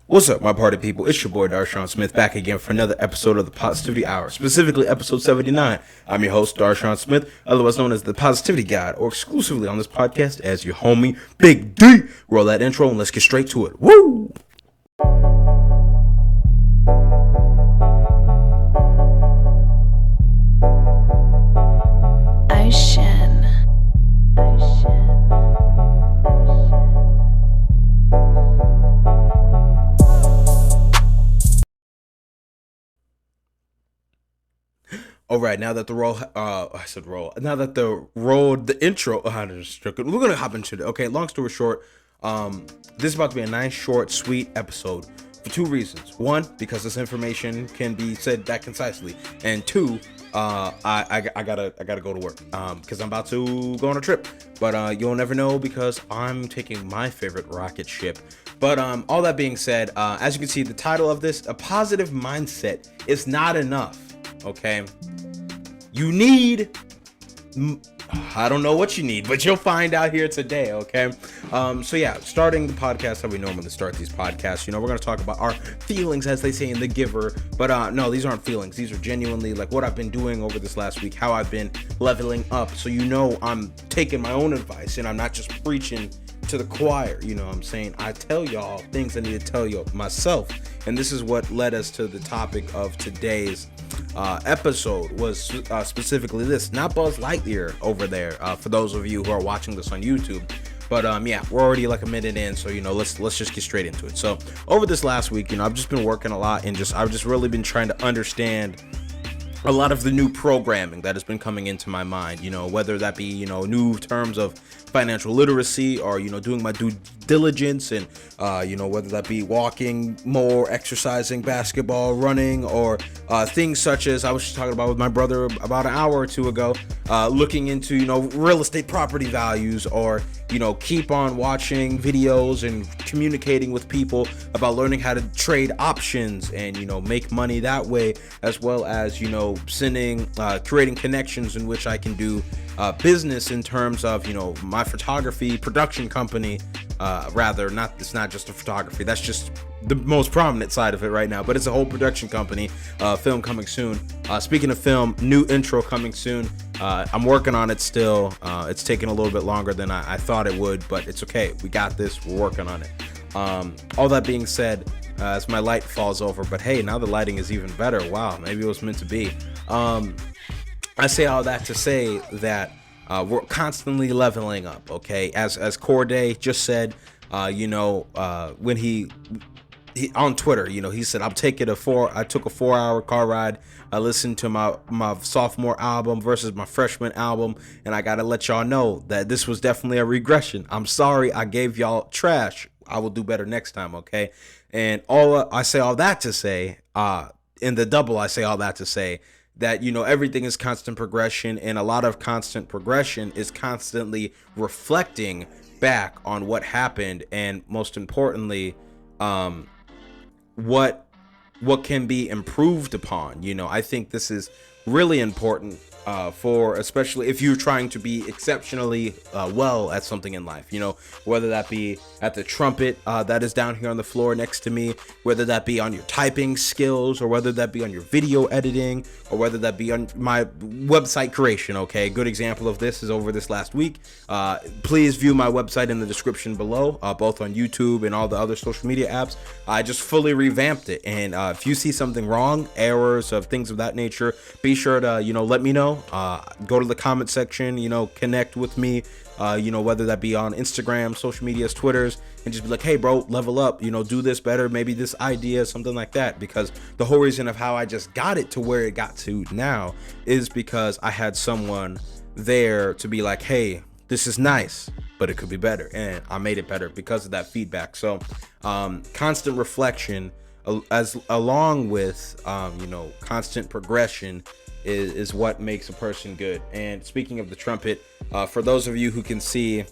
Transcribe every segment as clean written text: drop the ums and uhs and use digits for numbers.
What's up, my party people? It's your boy Darshaun Smith back again for another episode of the Positivity Hour, specifically episode 79. I'm your host, Darshaun Smith, otherwise known as the Positivity God, or exclusively on this podcast as your homie, Big D. Roll that intro and let's get straight to it. Woo! All right, now that the intro, we're gonna hop into it. Okay, long story short, this is about to be a nice, short, sweet episode for two reasons. One, because this information can be said that concisely, and two, I gotta go to work, because I'm about to go on a trip, but you'll never know because I'm taking my favorite rocket ship. But all that being said, as you can see, the title of this, a positive mindset is not enough. Okay, you need, I don't know what you need, but you'll find out here today. Okay, so yeah, starting the podcast how we normally start these podcasts, we're going to talk about our feelings, as they say in The Giver, but no, these aren't feelings. These are genuinely like what I've been doing over this last week, how I've been leveling up, so I'm taking my own advice and I'm not just preaching to the choir. I'm saying I tell y'all things I need to tell you myself, and this is what led us to the topic of today's episode, was specifically this, not Buzz Lightyear over there, for those of you who are watching this on YouTube, but yeah, we're already like a minute in, so let's just get straight into it. So over this last week, I've just been working a lot, and I've just really been trying to understand a lot of the new programming that has been coming into my mind, whether that be, new terms of financial literacy, or, doing my due diligence, and, whether that be walking more, exercising, basketball, running, or things such as I was just talking about with my brother about an hour or two ago, looking into, real estate property values, or, keep on watching videos and communicating with people about learning how to trade options and, make money that way, as well as, creating connections in which I can do business in terms of, my photography production company, it's not just a photography, that's just the most prominent side of it right now, but it's a whole production company, film coming soon. Speaking of film, new intro coming soon. I'm working on it still. It's taking a little bit longer than I thought it would, but it's okay. We got this. We're working on it. All that being said, as my light falls over, but hey, now the lighting is even better. Wow, maybe it was meant to be. I say all that to say that we're constantly leveling up. Okay, as Corday just said, when he on Twitter, he said, I took a 4-hour car ride. I listened to my sophomore album versus my freshman album, and I gotta let y'all know that this was definitely a regression. I'm sorry I gave y'all trash. I will do better next time, okay? And I say all that to say, in the double, I say all that to say that, everything is constant progression, and a lot of constant progression is constantly reflecting back on what happened, and most importantly, what can be improved upon. I think this is really important, for especially if you're trying to be exceptionally well at something in life, whether that be at the trumpet that is down here on the floor next to me, whether that be on your typing skills, or whether that be on your video editing, or whether that be on my website creation. Okay, good example of this is over this last week. Please view my website in the description below, both on YouTube and all the other social media apps. I just fully revamped it, and if you see something wrong, errors of things of that nature, be sure to let me know. Go to the comment section, connect with me, whether that be on Instagram, social medias, Twitters, and just be like, hey bro, level up, do this better, maybe this idea, something like that. Because the whole reason of how I just got it to where it got to now is because I had someone there to be like, hey, this is nice, but it could be better, and I made it better because of that feedback. So constant reflection, as along with constant progression, is what makes a person good. And speaking of the trumpet, for those of you who can see,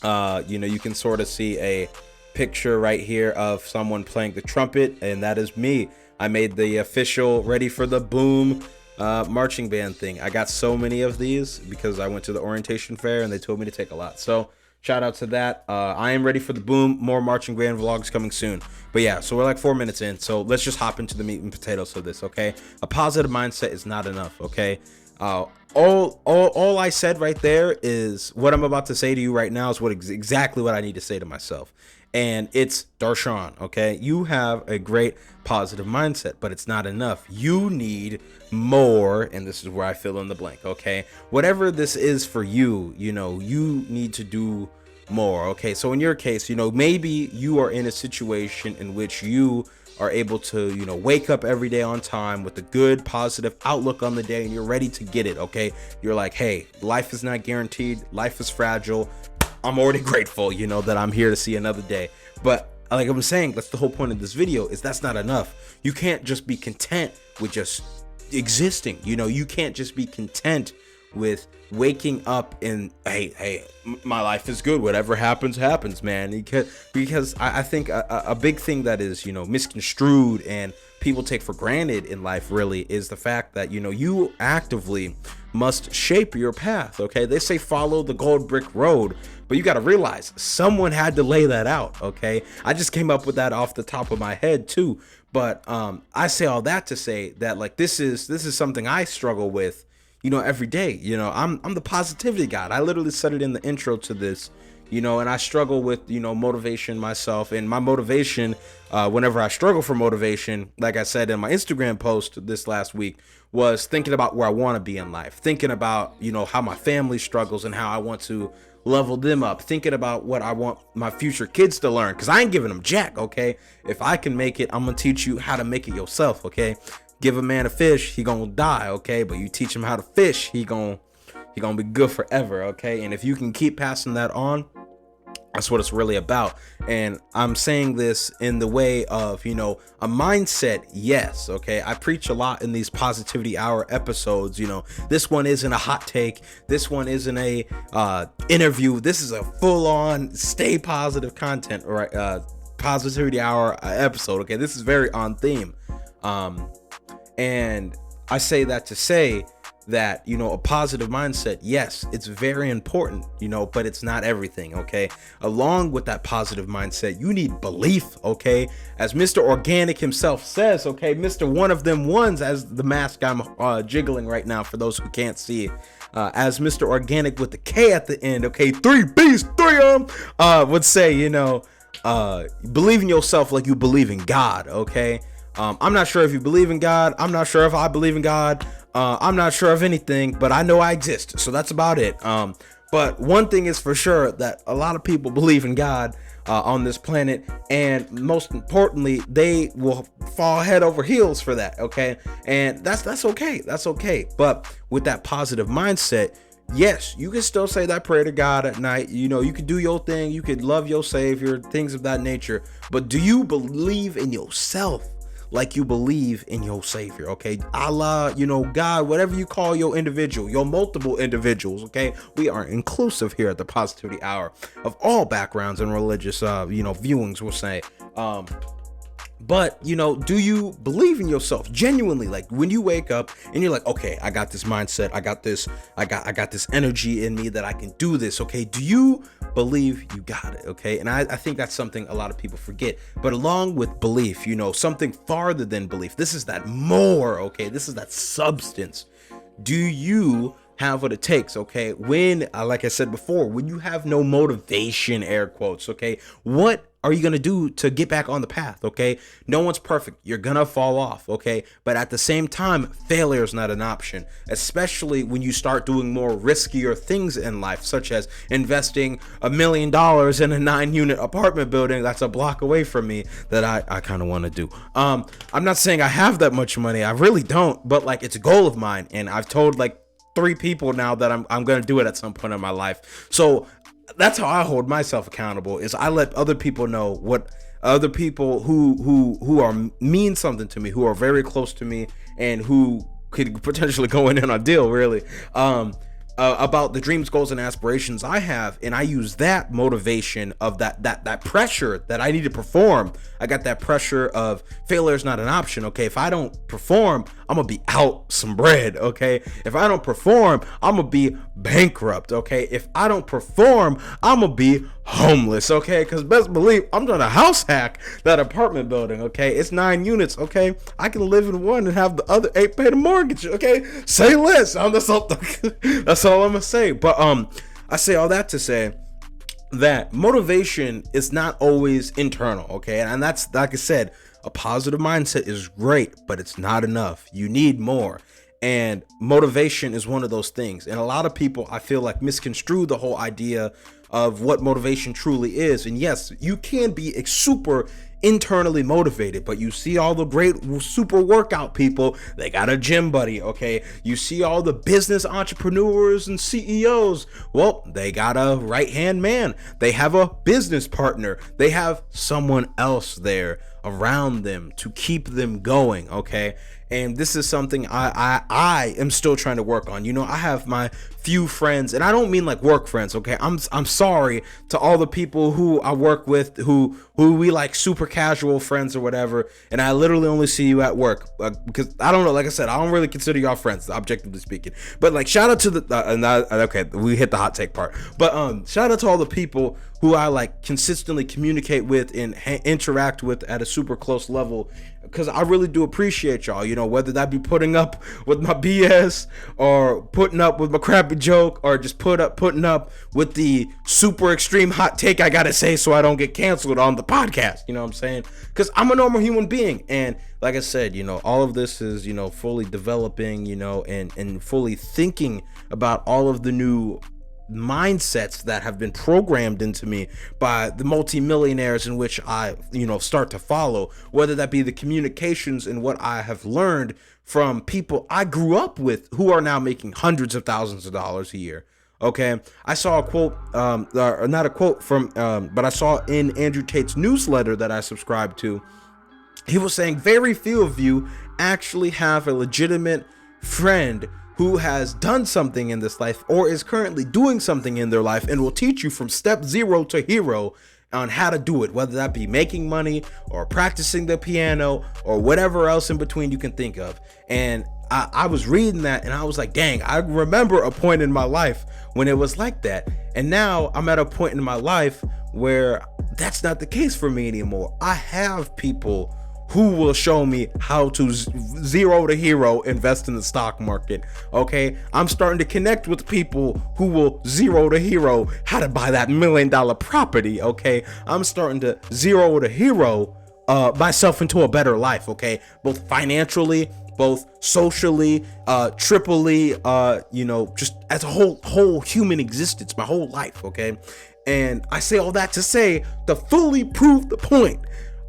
you can sort of see a picture right here of someone playing the trumpet, and that is me. I made the official Ready for the Boom marching band thing. I got so many of these because I went to the orientation fair and they told me to take a lot. So Shout out to that. I am ready for the boom. More marching band vlogs coming soon. But yeah, so we're like 4 minutes in. So let's just hop into the meat and potatoes of this, okay? A positive mindset is not enough, okay? All I said right there is what I'm about to say to you right now is exactly what I need to say to myself. And it's Darshaun, okay? You have a great positive mindset, but it's not enough. You need more, and this is where I fill in the blank, okay? Whatever this is for you, you need to do more, okay? So in your case, maybe you are in a situation in which you are able to, wake up every day on time with a good positive outlook on the day, and you're ready to get it, okay? You're like, hey, life is not guaranteed, life is fragile. I'm already grateful, that I'm here to see another day. But like I'm saying, that's the whole point of this video, is that's not enough. You can't just be content with just existing. You can't just be content with waking up and hey, my life is good, whatever happens, man. Because I think a big thing that is misconstrued and people take for granted in life really is the fact that you actively must shape your path, okay? They say follow the gold brick road, but you got to realize someone had to lay that out, okay? I just came up with that off the top of my head too, but I say all that to say that like this is something I struggle with every day. I'm the positivity god. I literally said it in the intro to this, and I struggle with motivation myself, and my motivation whenever I struggle for motivation, like I said in my Instagram post this last week, was thinking about where I want to be in life, thinking about how my family struggles and how I want to level them up, thinking about what I want my future kids to learn, because I ain't giving them jack, okay? If I can make it, I'm gonna teach you how to make it yourself, okay? Give a man a fish, he gonna die, okay? But you teach him how to fish, he gonna be good forever, okay? And if you can keep passing that on, that's what it's really about. And I'm saying this in the way of, a mindset, yes, okay? I preach a lot in these Positivity Hour episodes, this one isn't a hot take, this one isn't a interview, this is a full-on stay positive content, right? Positivity Hour episode, okay? This is very on theme. And I say that to say that, a positive mindset, yes, it's very important, but it's not everything, okay? Along with that positive mindset, you need belief, okay? As Mr. Organic himself says, okay, Mr. One of Them Ones, as the mask I'm jiggling right now for those who can't see, as Mr. Organic with the K at the end, okay, 3 B's, 3 would say, believe in yourself like you believe in God, okay? I'm not sure if you believe in God. I'm not sure if I believe in God. I'm not sure of anything, but I know I exist. So that's about it. But one thing is for sure, that a lot of people believe in God on this planet. And most importantly, they will fall head over heels for that. Okay. And that's okay. That's okay. But with that positive mindset, yes, you can still say that prayer to God at night. You could do your thing. You could love your Savior, things of that nature. But do you believe in yourself like you believe in your Savior, okay? Allah, God, whatever you call your individual, your multiple individuals, okay? We are inclusive here at the Positivity Hour of all backgrounds and religious, viewings, we'll say. But, do you believe in yourself genuinely? Like when you wake up and you're like, okay, I got this mindset. I got this energy in me that I can do this. Okay. Do you believe you got it? Okay. And I think that's something a lot of people forget, but along with belief, something farther than belief, this is that more, okay. This is that substance. Do you have what it takes, okay? When, like I said before, when you have no motivation, air quotes, okay, what are you gonna do to get back on the path, okay? No one's perfect. You're gonna fall off, okay? But at the same time, failure is not an option, especially when you start doing more riskier things in life, such as investing $1 million in a 9-unit apartment building that's a block away from me that I kind of want to do. I'm not saying I have that much money. I really don't, but like it's a goal of mine, and I've told like 3 people now that I'm gonna do it at some point in my life. So that's how I hold myself accountable, is I let other people know, what other people who are mean something to me, who are very close to me, and who could potentially go in on a deal, really, about the dreams, goals, and aspirations I have. And I use that motivation of that pressure that I need to perform. I got that pressure of failure is not an option. Okay, if I don't perform, I'm gonna be out some bread, okay? If I don't perform, I'm gonna be bankrupt, okay? If I don't perform, I'm gonna be homeless, okay? Because best believe I'm trying to house hack that apartment building, okay? It's 9 units, okay? I can live in one and have the other 8 pay the mortgage, okay? Say less. That's all I'm gonna say. But I say all that to say that motivation is not always internal, okay? And that's, like I said, a positive mindset is great, but it's not enough. You need more. And motivation is one of those things. And a lot of people, I feel like, misconstrue the whole idea of what motivation truly is. And yes, you can be super internally motivated, but you see all the great super workout people, they got a gym buddy, okay? You see all the business entrepreneurs and CEOs, well, they got a right-hand man. They have a business partner. They have someone else there around them to keep them going, okay? And this is something I am still trying to work on. You know, I have my few friends, and I don't mean like work friends, okay? I'm sorry to all the people who I work with, who we like super casual friends or whatever, and I literally only see you at work, because I don't know, like I said, I don't really consider y'all friends, objectively speaking. But like, shout out to the okay, we hit the hot take part, but shout out to all the people who I like consistently communicate with and interact with at a super close level, because I really do appreciate y'all, you know, whether that be putting up with my BS or putting up with my crappy joke, or just putting up with the super extreme hot take I gotta say so I don't get canceled on the podcast, you know what I'm saying? Because I'm a normal human being, and like I said, you know, all of this is, you know, fully developing, you know, and fully thinking about all of the new mindsets that have been programmed into me by the multimillionaires in which I, you know, start to follow, whether that be the communications and what I have learned from people I grew up with who are now making hundreds of thousands of dollars a year. Okay, I saw a quote, or not a quote from, but I saw in Andrew Tate's newsletter that I subscribed to. He was saying very few of you actually have a legitimate friend who has done something in this life or is currently doing something in their life and will teach you from step 0 to hero on how to do it, whether that be making money or practicing the piano or whatever else in between you can think of. And I was reading that and I was like, dang, I remember a point in my life when it was like that. And now I'm at a point in my life where that's not the case for me anymore. I have people who will show me how to 0 to hero invest in the stock market. Okay, I'm starting to connect with people who will 0 to hero how to buy that $1 million property. Okay, I'm starting to 0 to hero myself into a better life. Okay, both financially, both socially, triply, you know, just as a whole human existence, my whole life. Okay, and I say all that to say to fully prove the point.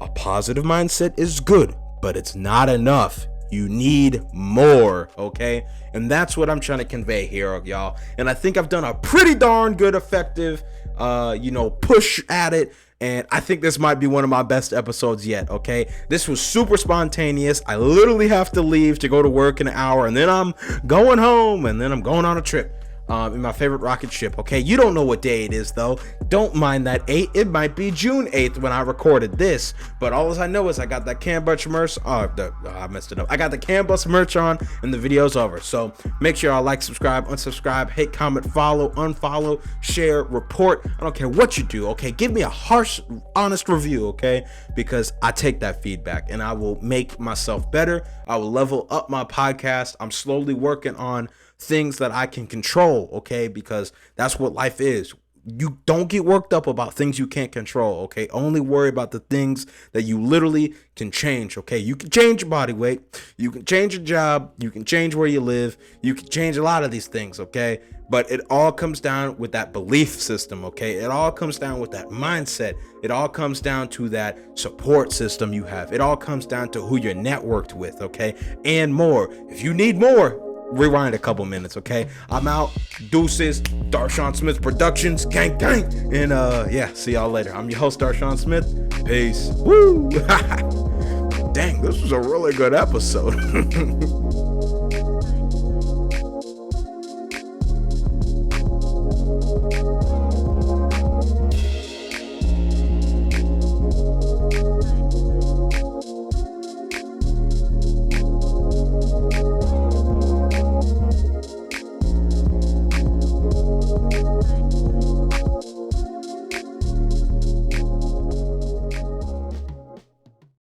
A positive mindset is good, but it's not enough. You need more, okay? And that's what I'm trying to convey here, y'all. And I think I've done a pretty darn good, effective, you know, push at it. And I think this might be one of my best episodes yet, okay? This was super spontaneous. I literally have to leave to go to work in an hour, and then I'm going home, and then I'm going on a trip. In my favorite rocket ship, okay? You don't know what day it is, though. Don't mind that 8. It might be June 8th when I recorded this, but all I know is I got that Canbus merch. I messed it up. I got the Canbus merch on, and the video's over. So make sure y'all like, subscribe, unsubscribe, hate, comment, follow, unfollow, share, report. I don't care what you do, okay? Give me a harsh, honest review, okay? Because I take that feedback, and I will make myself better. I will level up my podcast. I'm slowly working on things that I can control, okay? Because that's what life is. You don't get worked up about things you can't control, okay? Only worry about the things that you literally can change, okay? You can change your body weight, you can change your job, you can change where you live, you can change a lot of these things, okay? But it all comes down with that belief system, okay? It all comes down with that mindset. It all comes down to that support system you have. It all comes down to who you're networked with, okay? And more. If you need more, rewind a couple minutes, okay? I'm out. Deuces. Darshaun Smith Productions. Gang, gang. And yeah, see y'all later. I'm your host, Darshaun Smith. Peace. Woo! Dang, this was a really good episode.